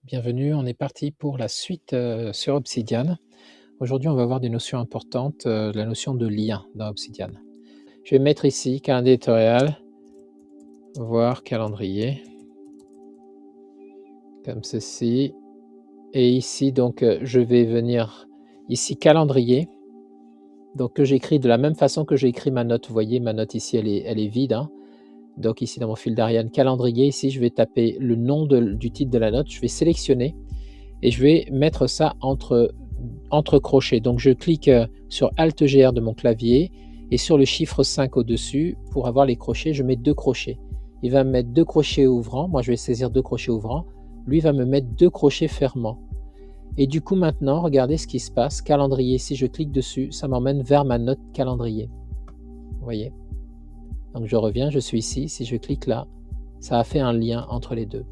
bienvenue, on est parti pour la suite sur Obsidian. Aujourd'hui on va voir des notions importantes, la notion de lien dans Obsidian. Je vais mettre ici calendrier éditorial, voir calendrier, comme ceci. Et ici donc je vais venir ici calendrier, donc que j'écris de la même façon que j'ai écrit ma note. Vous voyez ma note ici elle est vide, hein. Donc ici dans mon fil d'Ariane calendrier, ici je vais taper le nom du titre de la note, je vais sélectionner et je vais mettre ça entre crochets. Donc je clique sur Alt-GR de mon clavier et sur le chiffre 5 au-dessus, pour avoir les crochets, je mets 2 crochets. Il va me mettre 2 crochets ouvrants, moi je vais saisir 2 crochets ouvrants, lui va me mettre 2 crochets fermants. Et du coup maintenant, regardez ce qui se passe, calendrier, si je clique dessus, ça m'emmène vers ma note calendrier. Vous voyez? Donc je reviens, je suis ici, si je clique là, ça a fait un lien entre les deux.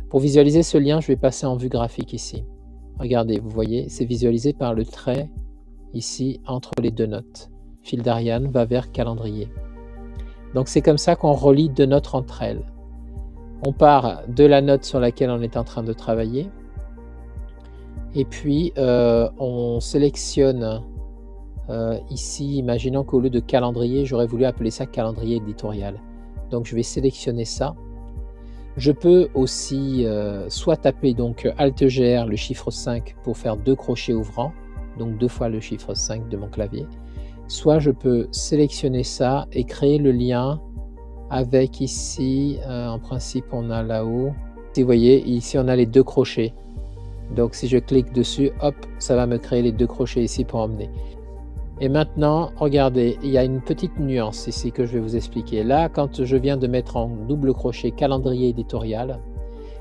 Pour visualiser ce lien, je vais passer en vue graphique ici. Regardez, vous voyez, c'est visualisé par le trait ici entre les deux notes. Fil d'Ariane va vers calendrier. Donc c'est comme ça qu'on relie deux notes entre elles. On part de la note sur laquelle on est en train de travailler. Et puis on sélectionne ici, imaginons qu'au lieu de calendrier, j'aurais voulu appeler ça calendrier éditorial. Donc je vais sélectionner ça. Je peux aussi soit taper donc Alt-GR, le chiffre 5 pour faire 2 crochets ouvrants, donc 2 fois le chiffre 5 de mon clavier. Soit je peux sélectionner ça et créer le lien avec ici, en principe on a là-haut. Vous voyez, ici on a les 2 crochets. Donc si je clique dessus, hop, ça va me créer les 2 crochets ici pour emmener. Et maintenant, regardez, il y a une petite nuance ici que je vais vous expliquer. Là, quand je viens de mettre en double crochet calendrier éditorial,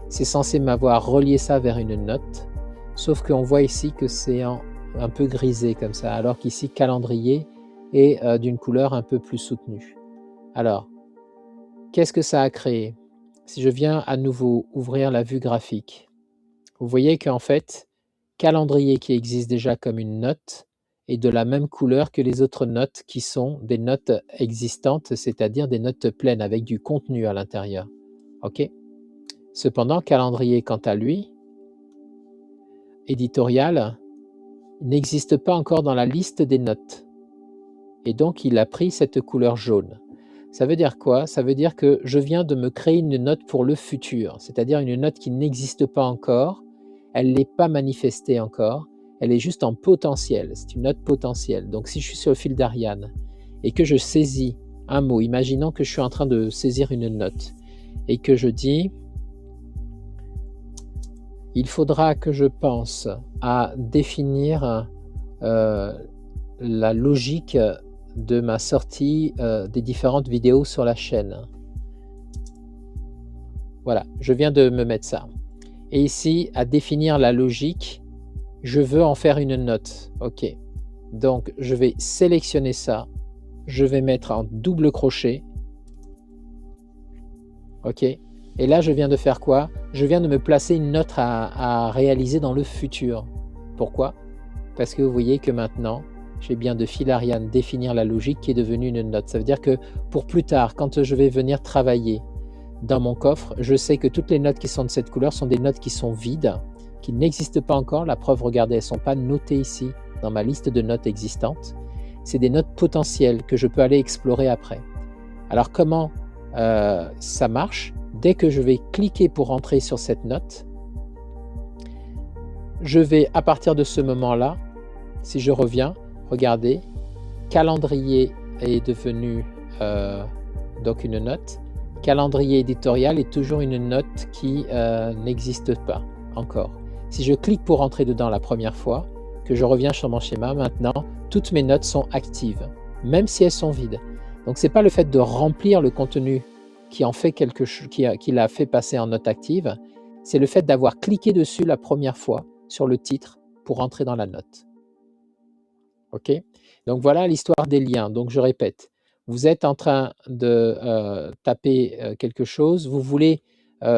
c'est censé m'avoir relié ça vers une note, sauf qu'on voit ici que c'est un peu grisé comme ça, alors qu'ici calendrier est d'une couleur un peu plus soutenue. Alors, qu'est-ce que ça a créé? Si je viens à nouveau ouvrir la vue graphique, vous voyez qu'en fait, calendrier qui existe déjà comme une note, et de la même couleur que les autres notes qui sont des notes existantes, c'est-à-dire des notes pleines avec du contenu à l'intérieur. Ok. Cependant, calendrier, quant à lui, éditorial, n'existe pas encore dans la liste des notes. Et donc, il a pris cette couleur jaune. Ça veut dire quoi? Ça veut dire que je viens de me créer une note pour le futur, c'est-à-dire une note qui n'existe pas encore, elle n'est pas manifestée encore, elle est juste en potentiel, c'est une note potentielle. Donc si je suis sur le fil d'Ariane et que je saisis un mot, imaginons que je suis en train de saisir une note et que je dis il faudra que je pense à définir la logique de ma sortie des différentes vidéos sur la chaîne. Voilà, je viens de me mettre ça. Et ici, à définir la logique, je veux en faire une note. Ok. Donc, je vais sélectionner ça. Je vais mettre en double crochet. Ok. Et là, je viens de faire quoi? Je viens de me placer une note à réaliser dans le futur. Pourquoi? Parce que vous voyez que maintenant, j'ai bien de fil Ariane définir la logique qui est devenue une note. Ça veut dire que pour plus tard, quand je vais venir travailler dans mon coffre, je sais que toutes les notes qui sont de cette couleur sont des notes qui sont vides, qui n'existent pas encore. La preuve, regardez, elles ne sont pas notées ici dans ma liste de notes existantes. C'est des notes potentielles que je peux aller explorer après. Alors comment ça marche? Dès que je vais cliquer pour entrer sur cette note, je vais, à partir de ce moment-là, si je reviens, regardez, calendrier est devenu donc une note. Calendrier éditorial est toujours une note qui n'existe pas encore. Si je clique pour entrer dedans la première fois, que je reviens sur mon schéma, maintenant, toutes mes notes sont actives, même si elles sont vides. Donc, ce n'est pas le fait de remplir le contenu qui en fait quelque chose, qui l'a fait passer en note active, c'est le fait d'avoir cliqué dessus la première fois sur le titre pour entrer dans la note. Ok? Donc, voilà l'histoire des liens. Donc, je répète. Vous êtes en train de taper quelque chose, vous voulez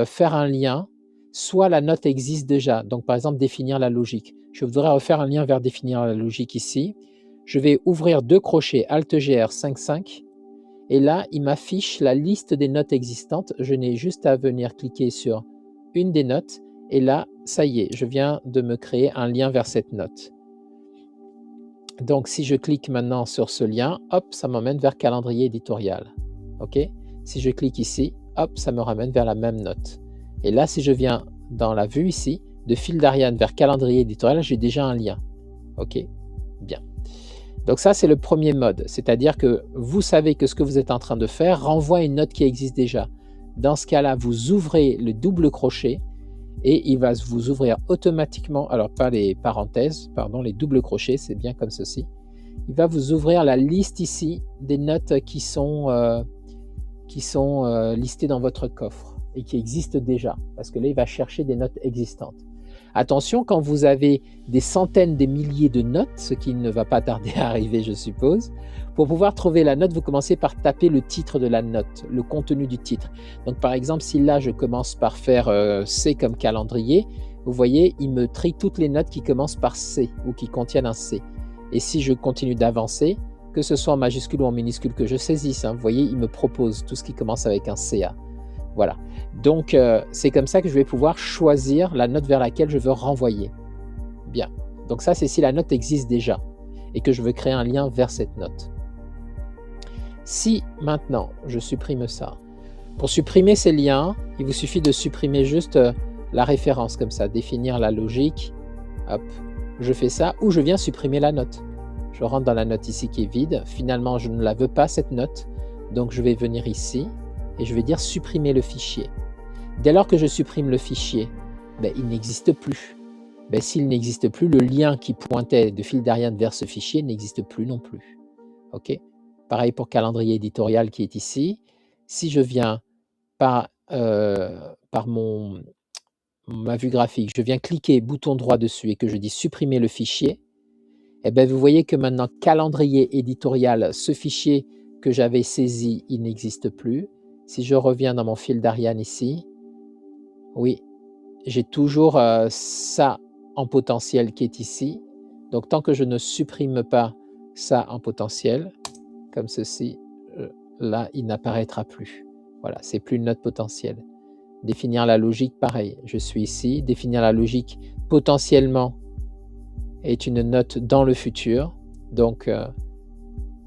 faire un lien, soit la note existe déjà, donc par exemple définir la logique. Je voudrais refaire un lien vers définir la logique ici. Je vais ouvrir 2 crochets Alt-GR 5,5 et là, il m'affiche la liste des notes existantes. Je n'ai juste à venir cliquer sur une des notes et là, ça y est, je viens de me créer un lien vers cette note. Donc, si je clique maintenant sur ce lien, hop, ça m'emmène vers calendrier éditorial. OK? Si je clique ici, hop, ça me ramène vers la même note. Et là, si je viens dans la vue ici, de fil d'Ariane vers calendrier éditorial, j'ai déjà un lien. OK? Bien. Donc ça, c'est le premier mode. C'est-à-dire que vous savez que ce que vous êtes en train de faire renvoie à une note qui existe déjà. Dans ce cas-là, vous ouvrez le double crochet et il va vous ouvrir automatiquement, alors pas les parenthèses, pardon, les doubles crochets, c'est bien comme ceci. Il va vous ouvrir la liste ici des notes qui sont listées dans votre coffre et qui existent déjà, parce que là, il va chercher des notes existantes. Attention, quand vous avez des centaines, des milliers de notes, ce qui ne va pas tarder à arriver, je suppose, pour pouvoir trouver la note, vous commencez par taper le titre de la note, le contenu du titre. Donc, par exemple, si là, je commence par faire C comme calendrier, vous voyez, il me trie toutes les notes qui commencent par C ou qui contiennent un C. Et si je continue d'avancer, que ce soit en majuscule ou en minuscule, que je saisisse, hein, vous voyez, il me propose tout ce qui commence avec un CA. Voilà, donc c'est comme ça que je vais pouvoir choisir la note vers laquelle je veux renvoyer. Bien, donc ça c'est si la note existe déjà et que je veux créer un lien vers cette note. Si maintenant je supprime ça, pour supprimer ces liens, il vous suffit de supprimer juste la référence comme ça, définir la logique, hop, je fais ça, ou je viens supprimer la note. Je rentre dans la note ici qui est vide, finalement je ne la veux pas cette note, donc je vais venir ici, et je vais dire supprimer le fichier. Dès lors que je supprime le fichier, il n'existe plus. S'il n'existe plus, le lien qui pointait de fil d'Ariane vers ce fichier n'existe plus non plus. OK? Pareil pour calendrier éditorial qui est ici. Si je viens par ma vue graphique, je viens cliquer bouton droit dessus et que je dis supprimer le fichier, vous voyez que maintenant calendrier éditorial, ce fichier que j'avais saisi, il n'existe plus. Si je reviens dans mon fil d'Ariane ici, oui, j'ai toujours ça en potentiel qui est ici. Donc, tant que je ne supprime pas ça en potentiel, comme ceci, là, il n'apparaîtra plus. Voilà, c'est plus une note potentielle. Définir la logique, pareil. Je suis ici. Définir la logique potentiellement est une note dans le futur. Donc,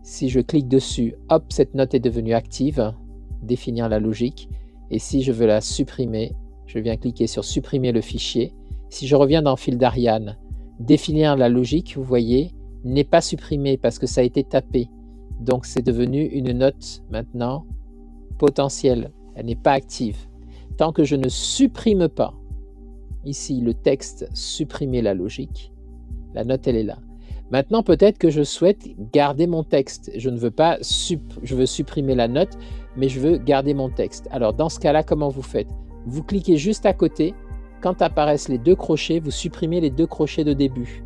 si je clique dessus, hop, cette note est devenue active. Définir la logique, et si je veux la supprimer, je viens cliquer sur supprimer le fichier. Si je reviens dans fil d'Ariane, définir la logique, vous voyez, n'est pas supprimé parce que ça a été tapé. Donc c'est devenu une note maintenant potentielle, elle n'est pas active. Tant que je ne supprime pas ici le texte supprimer la logique, la note elle est là. Maintenant, peut-être que je souhaite garder mon texte. Je ne veux pas, je veux supprimer la note, mais je veux garder mon texte. Alors, dans ce cas-là, comment vous faites? Vous cliquez juste à côté. Quand apparaissent les deux crochets, vous supprimez les deux crochets de début.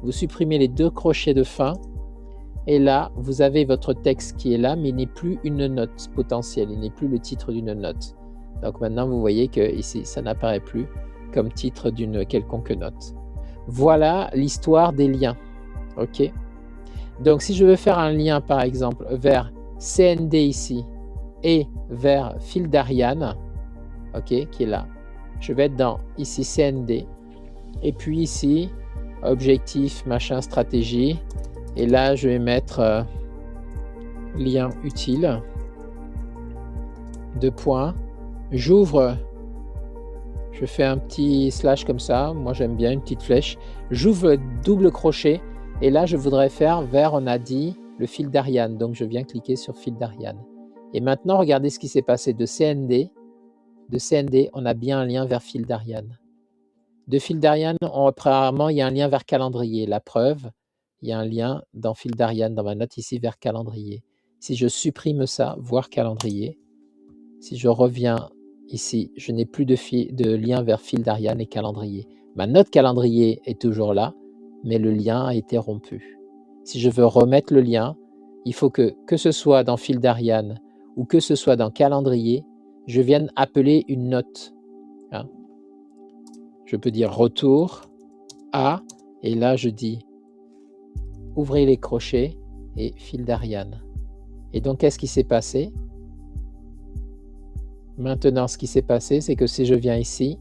Vous supprimez les deux crochets de fin. Et là, vous avez votre texte qui est là, mais il n'est plus une note potentielle. Il n'est plus le titre d'une note. Donc maintenant, vous voyez que ici, ça n'apparaît plus comme titre d'une quelconque note. Voilà l'histoire des liens. OK. Donc, si je veux faire un lien, par exemple, vers CND ici et vers fil d'Ariane, OK, qui est là, je vais être dans ici CND et puis ici objectif, machin, stratégie, et là je vais mettre lien utile, deux points, j'ouvre, je fais un petit slash comme ça, moi j'aime bien une petite flèche, j'ouvre le double crochet. Et là, je voudrais faire vers, on a dit, le fil d'Ariane. Donc, je viens cliquer sur fil d'Ariane. Et maintenant, regardez ce qui s'est passé de CND. De CND, on a bien un lien vers fil d'Ariane. De fil d'Ariane, apparemment, il y a un lien vers calendrier. La preuve, il y a un lien dans fil d'Ariane, dans ma note ici, vers calendrier. Si je supprime ça, voir calendrier, si je reviens ici, je n'ai plus de lien vers fil d'Ariane et calendrier. Ma note calendrier est toujours là, mais le lien a été rompu. Si je veux remettre le lien, il faut que ce soit dans fil d'Ariane ou que ce soit dans calendrier, je vienne appeler une note. Hein. Je peux dire retour à, et là je dis ouvrez les crochets et fil d'Ariane. Et donc qu'est-ce qui s'est passé? Maintenant, ce qui s'est passé, c'est que si je viens ici,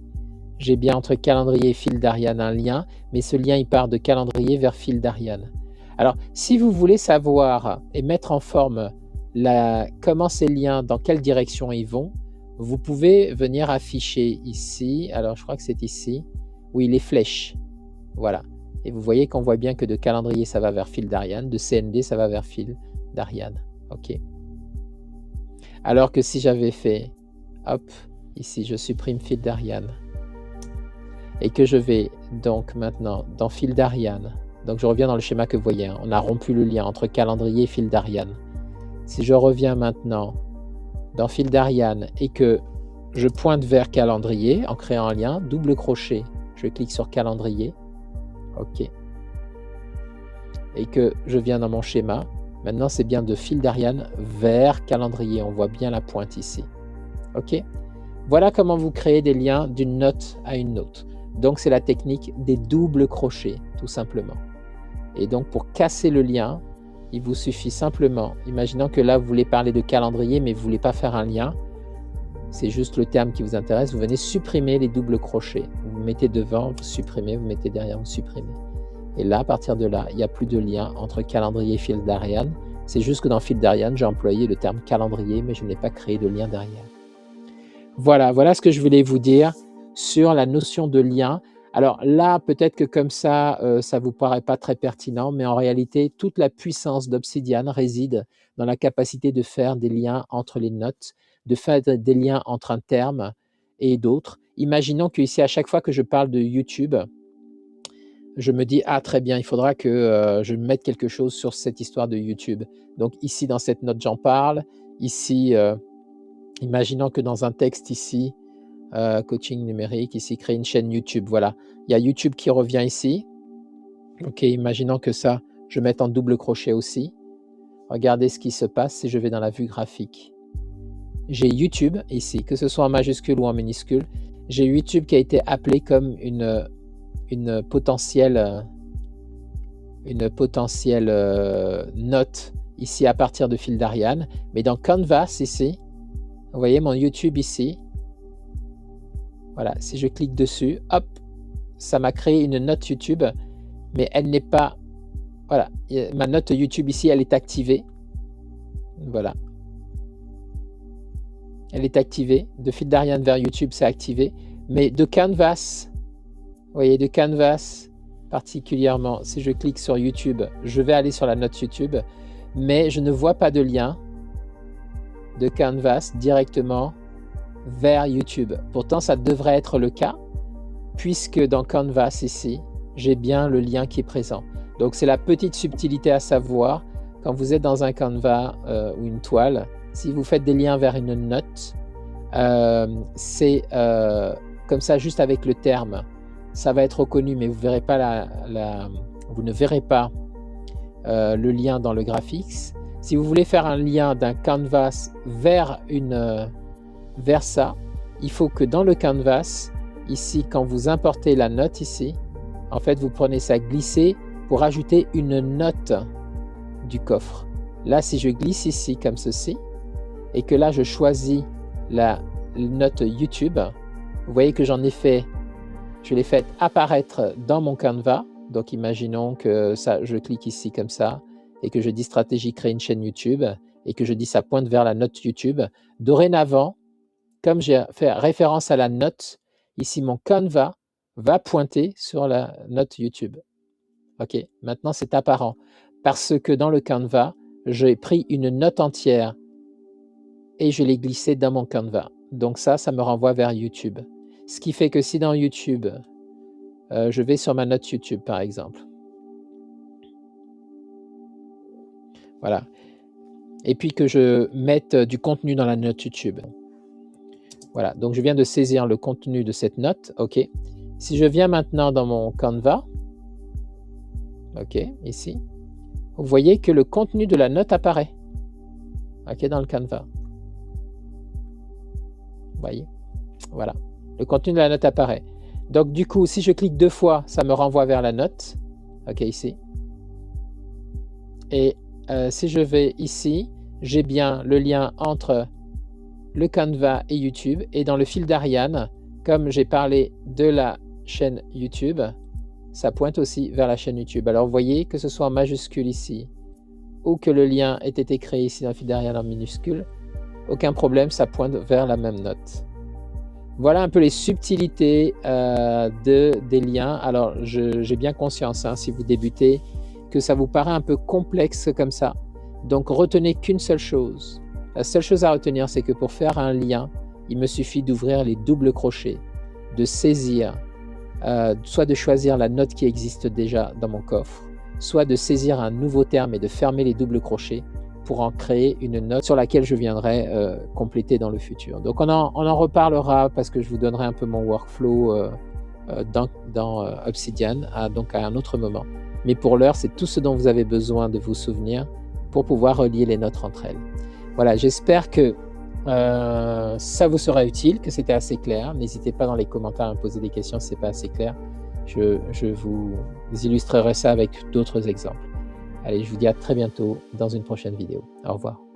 j'ai bien entre calendrier et fil d'Ariane un lien, mais ce lien, il part de calendrier vers fil d'Ariane. Alors, si vous voulez savoir et mettre en forme comment ces liens, dans quelle direction ils vont, vous pouvez venir afficher ici, alors je crois que c'est ici, oui, les flèches, voilà. Et vous voyez qu'on voit bien que de calendrier, ça va vers fil d'Ariane, de CND, ça va vers fil d'Ariane, ok. Alors que si j'avais fait, hop, ici, je supprime fil d'Ariane, et que je vais donc maintenant dans fil d'Ariane, donc je reviens dans le schéma que vous voyez, hein, on a rompu le lien entre calendrier et fil d'Ariane. Si je reviens maintenant dans fil d'Ariane et que je pointe vers calendrier en créant un lien, double crochet, je clique sur calendrier, ok, et que je viens dans mon schéma, maintenant c'est bien de fil d'Ariane vers calendrier, on voit bien la pointe ici, ok. Voilà comment vous créez des liens d'une note à une note. Donc c'est la technique des doubles crochets, tout simplement. Et donc pour casser le lien, il vous suffit simplement, imaginons que là vous voulez parler de calendrier mais vous ne voulez pas faire un lien, c'est juste le terme qui vous intéresse, vous venez supprimer les doubles crochets. Vous mettez devant, vous supprimez, vous mettez derrière, vous supprimez. Et là, à partir de là, il n'y a plus de lien entre calendrier et fil d'Ariane. C'est juste que dans fil d'Ariane, j'ai employé le terme calendrier, mais je n'ai pas créé de lien derrière. Voilà ce que je voulais vous dire sur la notion de lien. Alors là, peut-être que comme ça ne vous paraît pas très pertinent, mais en réalité, toute la puissance d'Obsidian réside dans la capacité de faire des liens entre les notes, de faire des liens entre un terme et d'autres. Imaginons qu'ici, à chaque fois que je parle de YouTube, je me dis, ah très bien, il faudra que je mette quelque chose sur cette histoire de YouTube. Donc ici, dans cette note, j'en parle. Ici, imaginons que dans un texte ici, coaching numérique, ici, créer une chaîne YouTube. Voilà, il y a YouTube qui revient ici. Ok, imaginons que ça, je mette en double crochet aussi. Regardez ce qui se passe si je vais dans la vue graphique. J'ai YouTube ici, que ce soit en majuscule ou en minuscule. J'ai YouTube qui a été appelé comme une potentielle note ici à partir de fil d'Ariane. Mais dans Canvas ici, vous voyez mon YouTube ici. Voilà, si je clique dessus, hop, ça m'a créé une note YouTube, mais elle n'est pas... Voilà, ma note YouTube ici, elle est activée. Voilà. Elle est activée. De fil d'Ariane vers YouTube, c'est activé. Mais de Canvas, vous voyez, de Canvas particulièrement, si je clique sur YouTube, je vais aller sur la note YouTube, mais je ne vois pas de lien de Canvas directement vers YouTube. Pourtant, ça devrait être le cas, puisque dans Canvas ici, j'ai bien le lien qui est présent. Donc, c'est la petite subtilité à savoir quand vous êtes dans un Canva ou une toile. Si vous faites des liens vers une note, c'est comme ça, juste avec le terme, ça va être reconnu, mais vous verrez pas vous ne verrez pas le lien dans le graphics. Si vous voulez faire un lien d'un canvas vers ça, il faut que dans le canvas, ici, quand vous importez la note ici, en fait, vous prenez ça, glisser pour ajouter une note du coffre. Là, si je glisse ici comme ceci, et que là, je choisis la note YouTube, vous voyez que je l'ai fait apparaître dans mon Canva. Donc, imaginons que ça, je clique ici comme ça, et que je dis stratégie créer une chaîne YouTube, et que je dis ça pointe vers la note YouTube. Dorénavant, comme j'ai fait référence à la note, ici mon Canva va pointer sur la note YouTube. Ok, maintenant c'est apparent, parce que dans le Canva, j'ai pris une note entière et je l'ai glissée dans mon Canva. Donc ça me renvoie vers YouTube. Ce qui fait que si dans YouTube, je vais sur ma note YouTube par exemple. Voilà. Et puis que je mette du contenu dans la note YouTube. Voilà, donc je viens de saisir le contenu de cette note. OK. Si je viens maintenant dans mon Canva, OK, ici, vous voyez que le contenu de la note apparaît. OK, dans le Canva. Vous voyez? Voilà. Le contenu de la note apparaît. Donc, du coup, si je clique 2 fois, ça me renvoie vers la note. OK, ici. Et si je vais ici, j'ai bien le lien entre le Canva et YouTube. Et dans le fil d'Ariane, comme j'ai parlé de la chaîne YouTube, ça pointe aussi vers la chaîne YouTube. Alors, vous voyez que ce soit en majuscule ici ou que le lien ait été créé ici dans le fil d'Arial en minuscule, aucun problème, ça pointe vers la même note. Voilà un peu les subtilités des liens. Alors, j'ai bien conscience, hein, si vous débutez, que ça vous paraît un peu complexe comme ça. Donc, retenez qu'une seule chose. La seule chose à retenir, c'est que pour faire un lien, il me suffit d'ouvrir les doubles crochets, de saisir, soit de choisir la note qui existe déjà dans mon coffre, soit de saisir un nouveau terme et de fermer les doubles crochets pour en créer une note sur laquelle je viendrai compléter dans le futur. Donc on en reparlera parce que je vous donnerai un peu mon workflow dans Obsidian, donc à un autre moment. Mais pour l'heure, c'est tout ce dont vous avez besoin de vous souvenir pour pouvoir relier les notes entre elles. Voilà, j'espère que ça vous sera utile, que c'était assez clair. N'hésitez pas dans les commentaires à me poser des questions si ce n'est pas assez clair. Je vous illustrerai ça avec d'autres exemples. Allez, je vous dis à très bientôt dans une prochaine vidéo. Au revoir.